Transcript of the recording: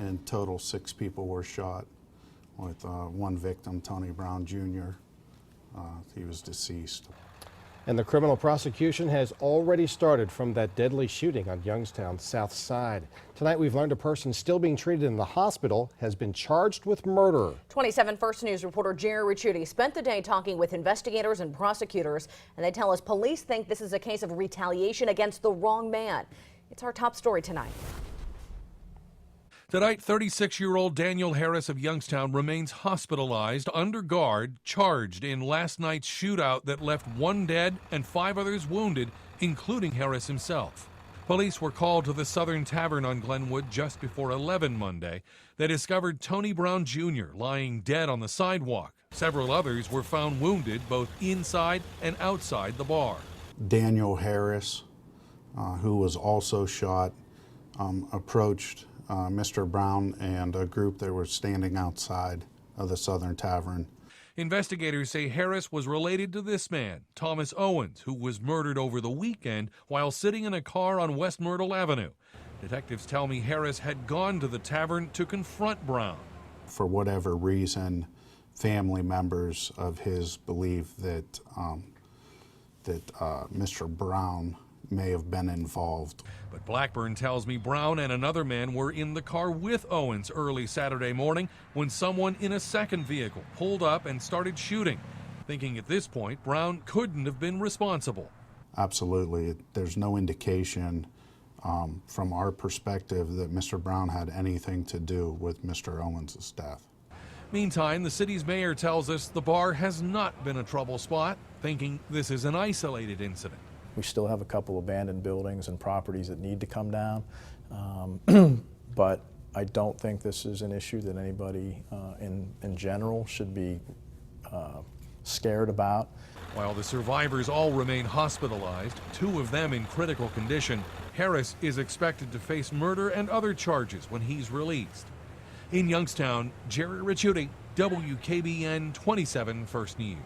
In total, 6 people were shot, with one victim, Tony Brown Jr. He was deceased. And the criminal prosecution has already started from that deadly shooting on Youngstown's south side. Tonight, we've learned a person still being treated in the hospital has been charged with murder. 27 First News reporter Jerry Ricciuti spent the day talking with investigators and prosecutors, and they tell us police think this is a case of retaliation against the wrong man. It's our top story tonight. Tonight, 36-year-old Daniel Harris of Youngstown remains hospitalized under guard, charged in last night's shootout that left 1 dead and 5 others wounded, including Harris himself. Police were called to the Southern Tavern on Glenwood just before 11 Monday. They discovered Tony Brown Jr. lying dead on the sidewalk. Several others were found wounded both inside and outside the bar. Daniel Harris, who was also shot, approached Mr. Brown and a group that were standing outside of the Southern Tavern. Investigators say Harris was related to this man, Thomas Owens, who was murdered over the weekend while sitting in a car on West Myrtle Avenue. Detectives tell me Harris had gone to the tavern to confront Brown. For whatever reason, family members of his believe that Mr. Brown may have been involved. But Blackburn tells me Brown and another man were in the car with Owens early Saturday morning when someone in a second vehicle pulled up and started shooting, thinking at this point Brown couldn't have been responsible. Absolutely. There's no indication from our perspective that Mr. Brown had anything to do with Mr. Owens' death. Meantime, the city's mayor tells us the bar has not been a trouble spot, thinking this is an isolated incident. We still have a couple abandoned buildings and properties that need to come down, but I don't think this is an issue that anybody in general should be scared about. While the survivors all remain hospitalized, 2 of them in critical condition, Harris is expected to face murder and other charges when he's released. In Youngstown, Jerry Ricciuti, WKBN 27 First News.